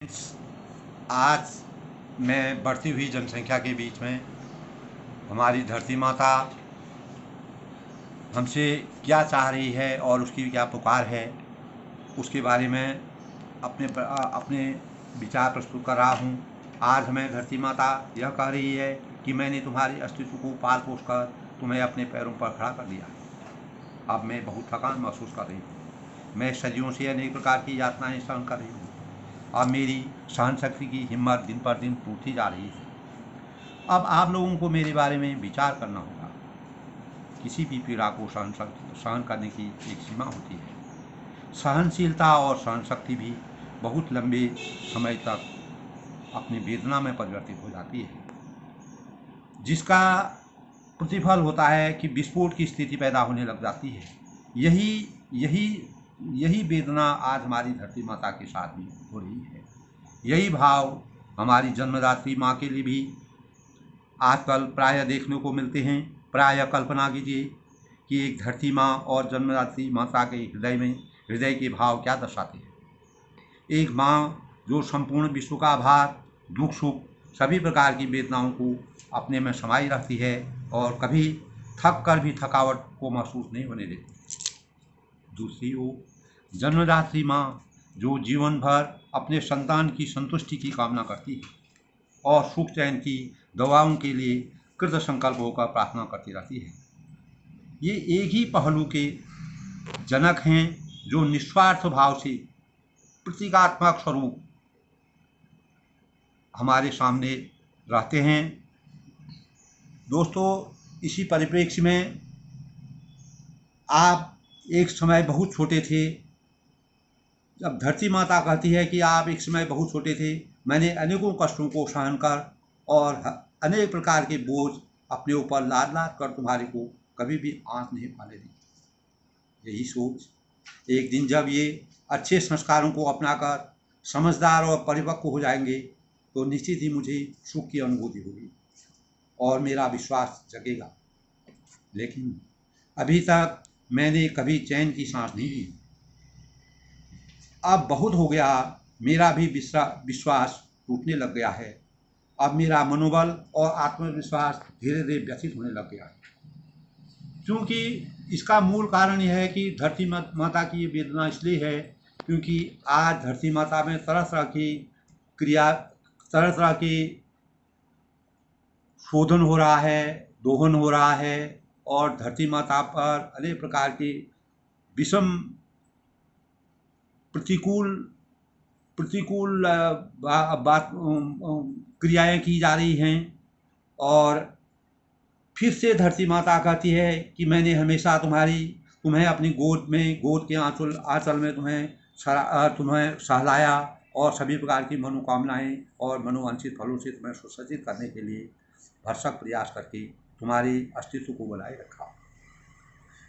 आज मैं बढ़ती हुई जनसंख्या के बीच में हमारी धरती माता हमसे क्या चाह रही है और उसकी क्या पुकार है, उसके बारे में अपने विचार प्रस्तुत कर रहा हूँ। आज हमें धरती माता यह कह रही है कि मैंने तुम्हारे अस्तित्व को पाल पोस कर तुम्हें अपने पैरों पर खड़ा कर दिया। अब मैं बहुत थकान महसूस कर रही हूँ। मैं सदियों से अनेक प्रकार की यातनाएं सहन कर रही हूँ। अब मेरी सहन शक्ति की हिम्मत दिन पर दिन टूटती जा रही है। अब आप लोगों को मेरे बारे में विचार करना होगा। किसी भी पीड़ा को सहन करने की एक सीमा होती है। सहनशीलता और सहन शक्ति भी बहुत लंबे समय तक अपनी वेदना में परिवर्तित हो जाती है, जिसका प्रतिफल होता है कि विस्फोट की स्थिति पैदा होने लग जाती है। यही यही यही वेदना आज हमारी धरती माता के साथ भी हो रही है। यही भाव हमारी जन्मदात्री माँ के लिए भी आजकल प्रायः देखने को मिलते हैं। प्रायः कल्पना कीजिए कि एक धरती माँ और जन्मदात्री माता के हृदय के भाव क्या दर्शाते हैं। एक माँ जो संपूर्ण विश्व का भार, दुख सुख सभी प्रकार की वेदनाओं को अपने में समाई रखती है और कभी थक कर भी थकावट को महसूस नहीं होने देती। दूसरी ओर जन्मदात्री माँ जो जीवन भर अपने संतान की संतुष्टि की कामना करती है और सुख चैन की दवाओं के लिए कृत संकल्प होकर प्रार्थना करती रहती है। ये एक ही पहलू के जनक हैं जो निस्वार्थ भाव से प्रतीकात्मक स्वरूप हमारे सामने रहते हैं। दोस्तों, इसी परिप्रेक्ष्य में आप एक समय बहुत छोटे थे। जब धरती माता कहती है कि आप एक समय बहुत छोटे थे, मैंने अनेकों कष्टों को सहन कर और अनेक प्रकार के बोझ अपने ऊपर लाद लाद कर तुम्हारे को कभी भी आँख नहीं पाने दी। यही सोच एक दिन जब ये अच्छे संस्कारों को अपनाकर समझदार और परिपक्व हो जाएंगे तो निश्चित ही मुझे सुख की अनुभूति होगी और मेरा विश्वास जगेगा। लेकिन अभी तक मैंने कभी चैन की सांस नहीं ली। अब बहुत हो गया, मेरा भी विश्वास टूटने लग गया है। अब मेरा मनोबल और आत्मविश्वास धीरे धीरे व्यथित होने लग गया है। क्योंकि इसका मूल कारण यह है कि धरती माता की ये वेदना इसलिए है क्योंकि आज धरती माता में तरह तरह की क्रिया, तरह तरह की शोधन हो रहा है, दोहन हो रहा है और धरती माता पर अनेक प्रकार की विषम प्रतिकूल प्रतिकूल बात क्रियाएं की जा रही हैं। और फिर से धरती माता कहती है कि मैंने हमेशा तुम्हें अपनी गोद के आंचल में तुम्हें सहलाया और सभी प्रकार की मनोकामनाएं और मनोवांछित फलों से तुम्हें सुसज्जित करने के लिए भरसक प्रयास करके तुम्हारे अस्तित्व को बनाए रखा।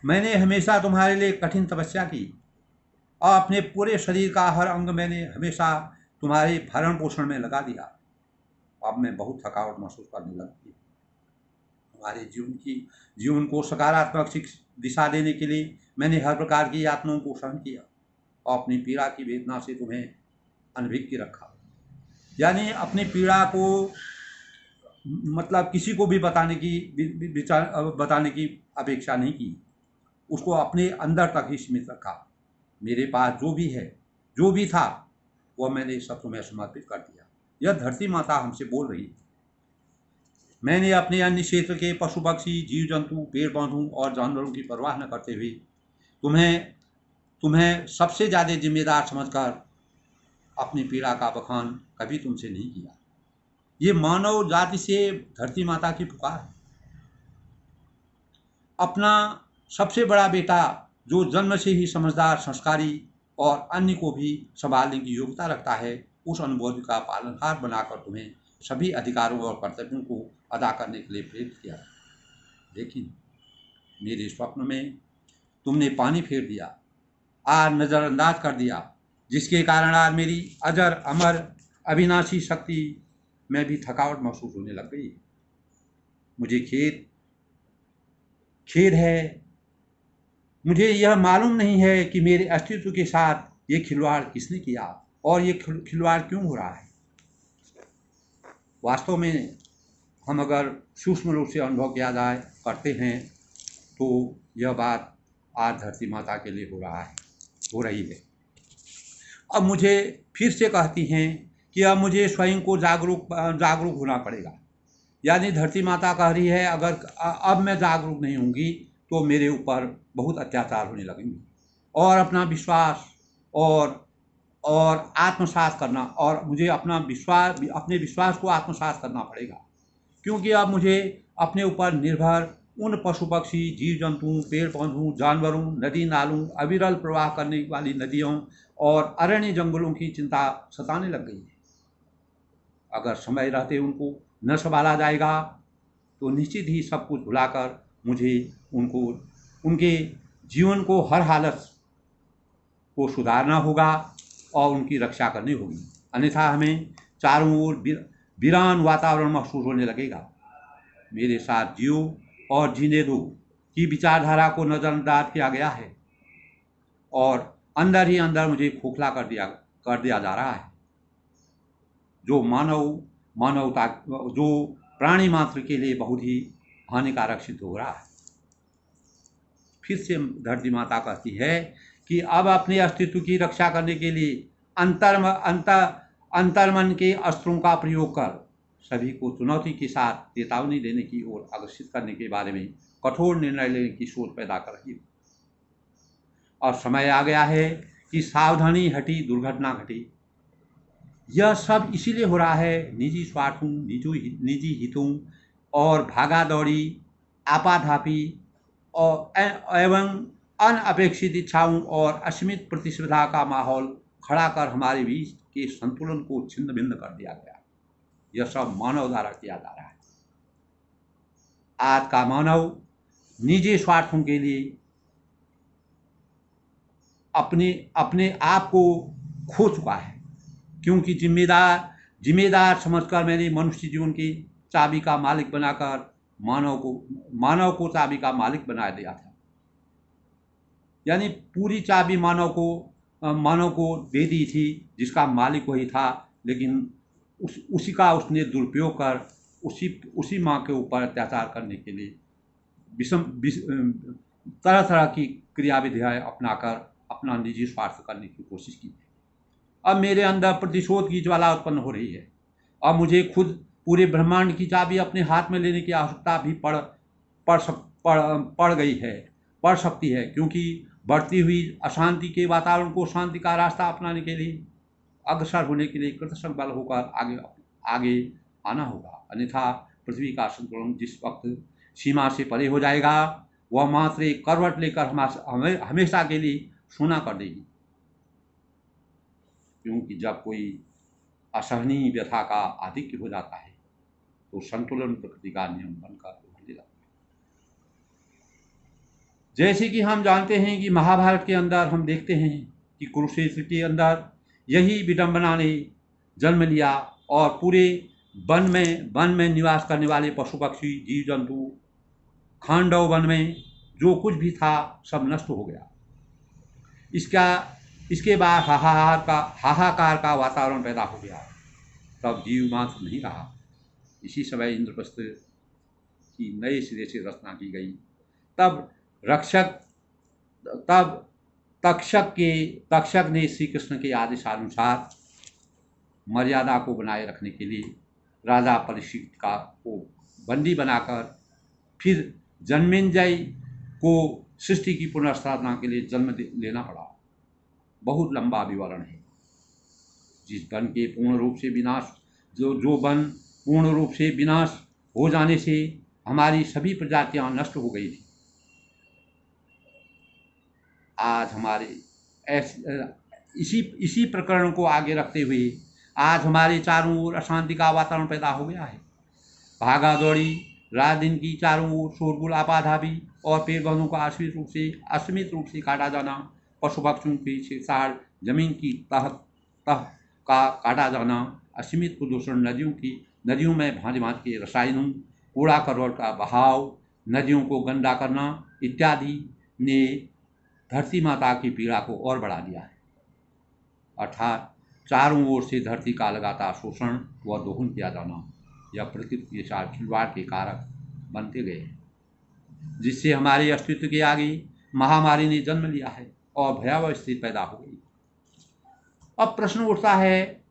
मैंने हमेशा तुम्हारे लिए कठिन तपस्या की और अपने पूरे शरीर का हर अंग मैंने हमेशा तुम्हारे भरण पोषण में लगा दिया। अब मैं बहुत थकावट महसूस करने लगती। तुम्हारे जीवन को सकारात्मक दिशा देने के लिए मैंने हर प्रकार की यातनाओं को सहन किया और अपनी पीड़ा की वेदना से तुम्हें अनभिज्ञ रखा। यानी अपनी पीड़ा को मतलब किसी को भी बताने की अपेक्षा नहीं की, उसको अपने अंदर तक ही सीमित रखा। मेरे पास जो भी है, जो भी था, वह मैंने सब तुम्हें समर्पित कर दिया। यह धरती माता हमसे बोल रही है। मैंने अपने अन्य क्षेत्र के पशु पक्षी, जीव जंतु, पेड़ पौधों और जानवरों की परवाह न करते हुए तुम्हें सबसे ज़्यादा जिम्मेदार समझकर अपनी पीड़ा का बखान कभी तुमसे नहीं किया। ये मानव जाति से धरती माता की पुकार है। अपना सबसे बड़ा बेटा जो जन्म से ही समझदार, संस्कारी और अन्य को भी संभालने की योग्यता रखता है, उस अनुभूति का पालनहार बनाकर तुम्हें सभी अधिकारों और कर्तव्यों को अदा करने के लिए प्रेरित किया। लेकिन मेरे स्वप्न में तुमने पानी फेर दिया, आज नज़रअंदाज कर दिया, जिसके कारण आज मेरी अजर अमर अविनाशी शक्ति में भी थकावट महसूस होने लग गई। मुझे खेद है। मुझे यह मालूम नहीं है कि मेरे अस्तित्व के साथ ये खिलवाड़ किसने किया। और ये खिलवाड़ क्यों हो रहा है? वास्तव में हम अगर सूक्ष्म रूप से अनुभव किया जाए करते हैं तो यह बात आज धरती माता के लिए हो रही है। अब मुझे फिर से कहती हैं कि अब मुझे स्वयं को जागरूक होना पड़ेगा। यानी धरती माता कह रही है अगर अब मैं जागरूक नहीं होंगी तो मेरे ऊपर बहुत अत्याचार होने लगेंगे और अपना विश्वास और आत्मसात करना, और मुझे अपने विश्वास को आत्मसात करना पड़ेगा, क्योंकि अब मुझे अपने ऊपर निर्भर उन पशु पक्षी, जीव जंतुओं, पेड़ पौधों, जानवरों, नदी नालों, अविरल प्रवाह करने वाली नदियों और अरण्य जंगलों की चिंता सताने लग गई है। अगर समय रहते उनको न संभाला जाएगा तो निश्चित ही सब कुछ भुलाकर मुझे उनके जीवन को हर हालत को सुधारना होगा और उनकी रक्षा करनी होगी, अन्यथा हमें चारों ओर वीरान वातावरण महसूस होने लगेगा। मेरे साथ जियो और जीने दो की विचारधारा को नज़रअंदाज किया गया है और अंदर ही अंदर मुझे खोखला कर दिया जा रहा है, जो प्राणी मात्र के लिए बहुत ही हानिकारक सिद्ध हो रहा है। फिर से धरती माता कहती है कि अब अपने अस्तित्व की रक्षा करने के लिए अंतर्मन के अस्त्रों का प्रयोग कर सभी को चुनौती के साथ चेतावनी देने की ओर अग्रसित करने के बारे में कठोर निर्णय लेने की सोच पैदा कर रही है। और समय आ गया है कि सावधानी हटी दुर्घटना घटी। यह सब इसीलिए हो रहा है निजी स्वार्थों, निजी हितों और भागा दौड़ी, आपाधापी और एवं अनअपेक्षित इच्छाओं और असीमित प्रतिस्पर्धा का माहौल खड़ा कर हमारे बीच के संतुलन को छिन्न भिन्न कर दिया गया। यह सब मानव द्वारा किया जा रहा है। आज का मानव निजी स्वार्थों के लिए अपने आप को खो चुका है, क्योंकि जिम्मेदार समझकर मैंने मनुष्य जीवन की चाबी का मालिक बनाकर मानव को चाबी का मालिक बना दिया था। यानी पूरी चाबी मानव को दे दी थी, जिसका मालिक वही था, लेकिन उसी का उसने दुरुपयोग कर उसी माँ के ऊपर अत्याचार करने के लिए तरह तरह की क्रियाविधियाँ अपनाकर अपना निजी स्वार्थ करने की कोशिश की। अब मेरे अंदर प्रतिशोध की ज्वाला उत्पन्न हो रही है। अब मुझे खुद पूरे ब्रह्मांड की चाबी अपने हाथ में लेने की आवश्यकता भी पड़ सकती है, क्योंकि बढ़ती हुई अशांति के वातावरण को शांति का रास्ता अपनाने के लिए अग्रसर होने के लिए कृतसंकल्प होकर आगे आना होगा। अन्यथा पृथ्वी का संतुलन जिस वक्त सीमा से परे हो जाएगा, वह मात्र एक करवट लेकर हमेशा के लिए सोना कर देगी, क्योंकि जब कोई असहनीय व्यथा का आधिक्य हो जाता है तो संतुलन प्रकृति का नियम बनकर उभरने लगता है। जैसे कि हम जानते हैं कि महाभारत के अंदर हम देखते हैं कि कुरुक्षेत्र के अंदर यही विडंबना ने जन्म लिया और पूरे वन में निवास करने वाले पशु पक्षी, जीव जंतु, खांडव वन में जो कुछ भी था सब नष्ट हो गया। इसके बाद हाहाकार का वातावरण पैदा हो गया। तब जीव मात्र नहीं रहा। इसी समय इंद्रप्रस्थ की नए सिरे से रचना की गई। तब तक्षक ने श्री कृष्ण के आदेशानुसार मर्यादा को बनाए रखने के लिए राजा परीक्षित को बंदी बनाकर फिर जन्मेंजय को सृष्टि की पुनर्स्थापना के लिए जन्म लेना पड़ा। बहुत लंबा विवरण है। जिस वन के पूर्ण रूप से विनाश जो वन पूर्ण रूप से विनाश हो जाने से हमारी सभी प्रजातियां नष्ट हो गई थी, आज हमारे इसी प्रकरण को आगे रखते हुए आज हमारे चारों ओर अशांति का वातावरण पैदा हो गया है। भागा दौड़ी, रात दिन की चारों ओर शोरगुल, आपाधापी और पेड़ पौधों का असीमित रूप से काटा जाना, पशु पक्षियों की छेड़छाड़, जमीन की तह का काटा जाना, असीमित प्रदूषण, नदियों में भांति भांति के रसायनों, कूड़ा करवट का बहाव, नदियों को गंदा करना इत्यादि ने धरती माता की पीड़ा को और बढ़ा दिया है। अर्थात चारों ओर से धरती का लगातार शोषण व दोहन किया जाना, यह प्रकृति के साथ खिलवाड़ के कारक बनते गए हैं, जिससे हमारे अस्तित्व के आगे महामारी ने जन्म लिया है और भयावह स्थिति पैदा हो गई। अब प्रश्न उठता है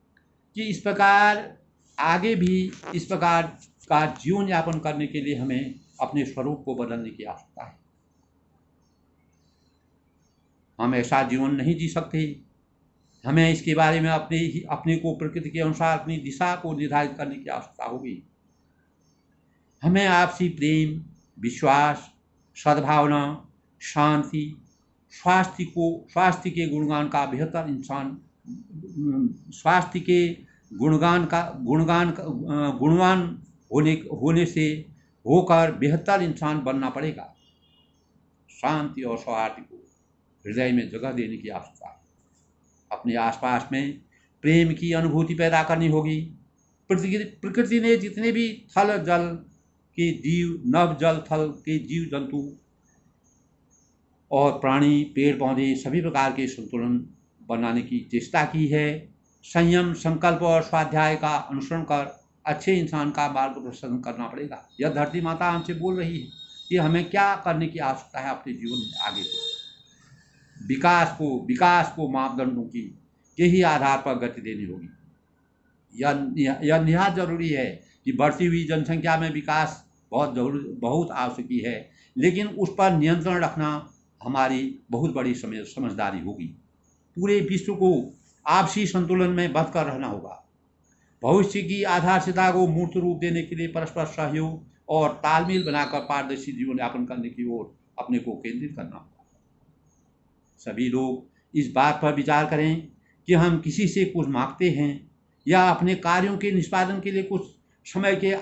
कि इस प्रकार आगे भी इस प्रकार का जीवन यापन करने के लिए हमें अपने स्वरूप को बदलने की आवश्यकता है। हम ऐसा जीवन नहीं जी सकते। हमें इसके बारे में अपने को प्रकृति के अनुसार अपनी दिशा को निर्धारित करने की आवश्यकता होगी। हमें आपसी प्रेम, विश्वास, सद्भावना, शांति, स्वास्थ्य के गुणगान का बेहतर इंसान, स्वास्थ्य के गुणवान होने से होकर बेहतर इंसान बनना पड़ेगा। शांति और सौहार्द को हृदय में जगह देने की आवश्यकता है। अपने आसपास में प्रेम की अनुभूति पैदा करनी होगी। प्रकृति ने जितने भी थल जल के जीव, नभ जल थल के जीव जंतु और प्राणी, पेड़ पौधे सभी प्रकार के संतुलन बनाने की चेष्टा की है। संयम, संकल्प और स्वाध्याय का अनुसरण कर अच्छे इंसान का मार्गदर्शन करना पड़ेगा। यह धरती माता हमसे बोल रही है कि हमें क्या करने की आवश्यकता है अपने जीवन में आगे। विकास को मापदंडों के ही आधार पर गति देनी होगी। यह निहायत जरूरी है कि बढ़ती हुई जनसंख्या में विकास बहुत आवश्यक है, लेकिन उस पर नियंत्रण रखना हमारी बहुत बड़ी समझदारी होगी। पूरे विश्व को आपसी संतुलन में बंध कर रहना होगा। भविष्य की आधारशिला को मूर्त रूप देने के लिए परस्पर सहयोग और तालमेल बनाकर पारदर्शी जीवन यापन करने की ओर अपने को केंद्रित करना होगा। सभी लोग इस बात पर विचार करें कि हम किसी से कुछ मांगते हैं या अपने कार्यों के निष्पादन के लिए कुछ समय के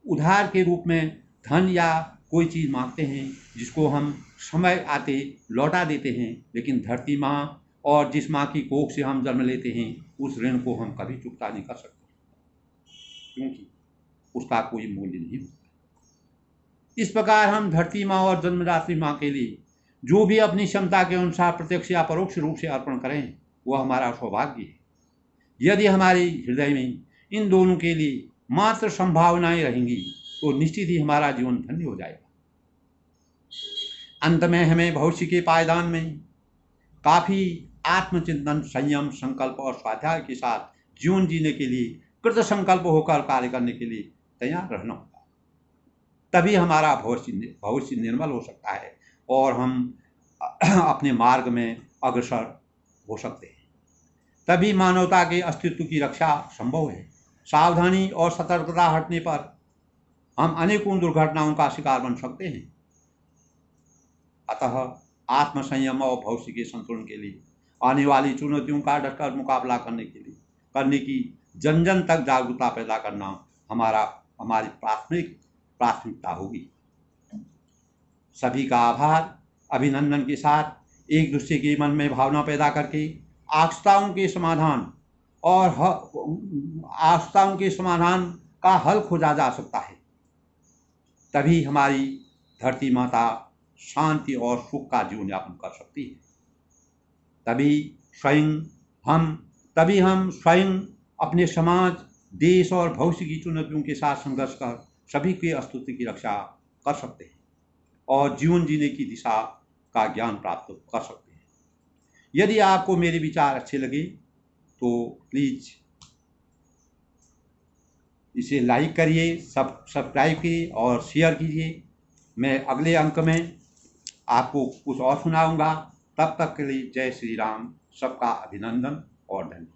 उधार के रूप में धन या कोई चीज़ मांगते हैं, जिसको हम समय आते लौटा देते हैं। लेकिन धरती माँ और जिस माँ की कोख से हम जन्म लेते हैं, उस ऋण को हम कभी चुकता नहीं कर सकते, क्योंकि उसका कोई मूल्य नहीं होता। इस प्रकार हम धरती माँ और जन्मदात्री माँ के लिए जो भी अपनी क्षमता के अनुसार प्रत्यक्ष या परोक्ष रूप से अर्पण करें, वह हमारा सौभाग्य है। यदि हमारे हृदय में इन दोनों के लिए मात्र संभावनाएं रहेंगी तो निश्चित ही हमारा जीवन धन्य हो जाएगा। अंत में हमें भविष्य के पायदान में काफ़ी आत्मचिंतन, संयम, संकल्प और स्वाध्याय के साथ जीवन जीने के लिए कृत संकल्प होकर कार्य करने के लिए तैयार रहना होगा। तभी हमारा भविष्य निर्मल हो सकता है और हम अपने मार्ग में अग्रसर हो सकते हैं। तभी मानवता के अस्तित्व की रक्षा संभव है। सावधानी और सतर्कता हटने पर हम अनेकों दुर्घटनाओं का शिकार बन सकते हैं। अतः आत्मसंयम और भविष्य के संतुलन के लिए आने वाली चुनौतियों का डटकर मुकाबला करने की जन जन तक जागरूकता पैदा करना हमारी प्राथमिकता होगी। सभी का आभार, अभिनंदन के साथ एक दूसरे के मन में भावना पैदा करके आस्थाओं के समाधान का हल खोजा जा सकता है। तभी हमारी धरती माता शांति और सुख का जीवन यापन कर सकती है। तभी हम स्वयं अपने समाज, देश और भविष्य की चुनौतियों के साथ संघर्ष कर सभी के अस्तित्व की रक्षा कर सकते हैं और जीवन जीने की दिशा का ज्ञान प्राप्त कर सकते हैं। यदि आपको मेरे विचार अच्छे लगे तो प्लीज़ इसे लाइक करिए, सब्सक्राइब कीजिए और शेयर कीजिए। मैं अगले अंक में आपको कुछ और सुनाऊंगा। तब तक के लिए जय श्री राम। सबका अभिनंदन और धन्यवाद।